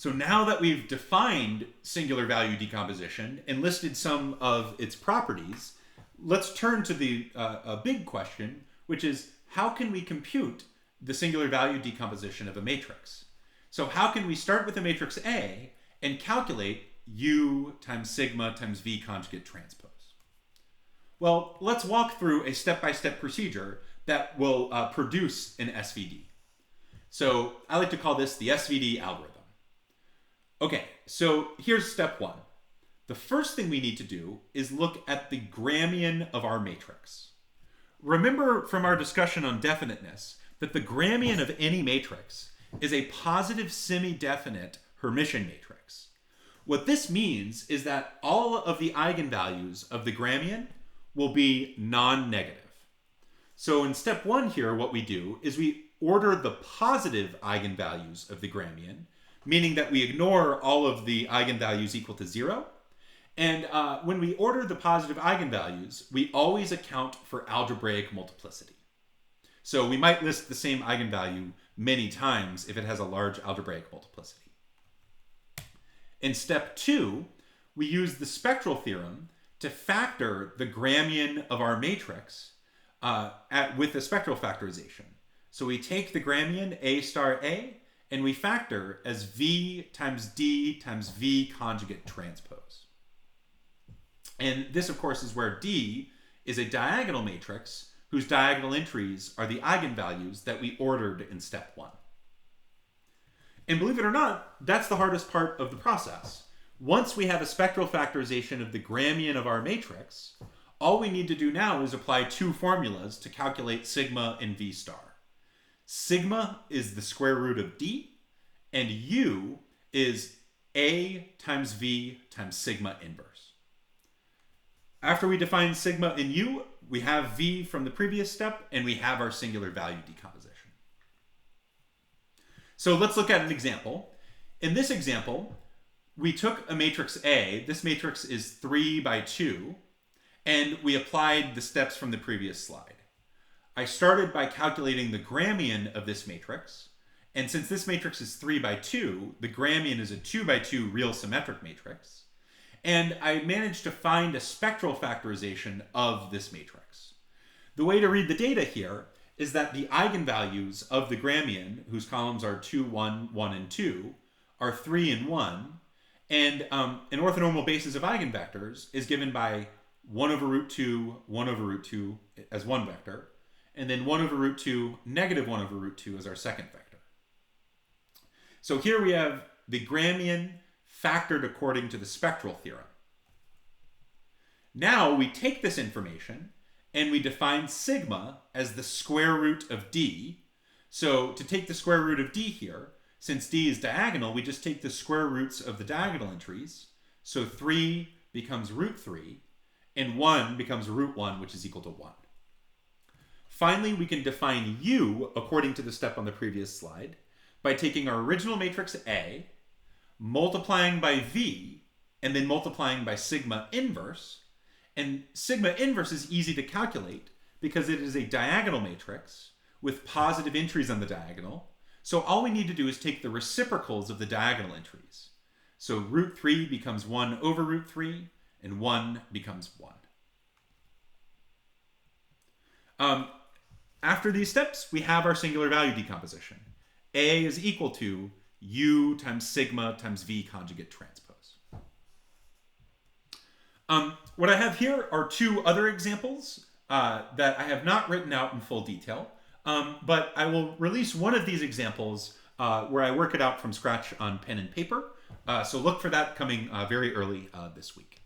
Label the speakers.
Speaker 1: So now that we've defined singular value decomposition and listed some of its properties, let's turn to the a big question, which is how can we compute the singular value decomposition of a matrix? So how can we start with a matrix A and calculate U times sigma times V conjugate transpose? Well, let's walk through a step-by-step procedure that will produce an SVD. So I like to call this the SVD algorithm. Okay, so here's step one. The first thing we need to do is look at the Gramian of our matrix. Remember from our discussion on definiteness that the Gramian of any matrix is a positive semi-definite Hermitian matrix. What this means is that all of the eigenvalues of the Gramian will be non-negative. So in step one here, what we do is we order the positive eigenvalues of the Gramian, meaning that we ignore all of the eigenvalues equal to 0. And when we order the positive eigenvalues, we always account for algebraic multiplicity. So we might list the same eigenvalue many times if it has a large algebraic multiplicity. In step two, we use the spectral theorem to factor the Gramian of our matrix with the spectral factorization. So we take the Gramian A star A and we factor as V times D times V conjugate transpose. And this, of course, is where D is a diagonal matrix whose diagonal entries are the eigenvalues that we ordered in step one. And believe it or not, that's the hardest part of the process. Once we have a spectral factorization of the Gramian of our matrix, all we need to do now is apply two formulas to calculate sigma and V star. Sigma is the square root of D, and U is A times V times sigma inverse. After we define sigma and U, we have V from the previous step, and we have our singular value decomposition. So let's look at an example. In this example, we took a matrix A. This matrix is 3 by 2, and we applied the steps from the previous slide. I started by calculating the Gramian of this matrix, and since this matrix is 3 by 2, the Gramian is a 2 by 2 real symmetric matrix, and I managed to find a spectral factorization of this matrix. The way to read the data here is that the eigenvalues of the Gramian, whose columns are 2, 1, 1, and 2, are 3 and 1, and an orthonormal basis of eigenvectors is given by 1 over root 2, 1 over root 2 as one vector, and then 1 over root 2, negative 1 over root 2 as our second vector. So here we have the Gramian factored according to the spectral theorem. Now we take this information and we define sigma as the square root of D. So to take the square root of D here, since D is diagonal, we just take the square roots of the diagonal entries. So 3 becomes root 3, and 1 becomes root 1, which is equal to 1. Finally, we can define U according to the step on the previous slide by taking our original matrix A, multiplying by V, and then multiplying by sigma inverse. And sigma inverse is easy to calculate because it is a diagonal matrix with positive entries on the diagonal. So all we need to do is take the reciprocals of the diagonal entries. So root 3 becomes 1 over root 3, and 1 becomes 1. After these steps, we have our singular value decomposition. A is equal to U times sigma times V conjugate transpose. What I have here are two other examples that I have not written out in full detail, but I will release one of these examples where I work it out from scratch on pen and paper. So look for that coming very early this week.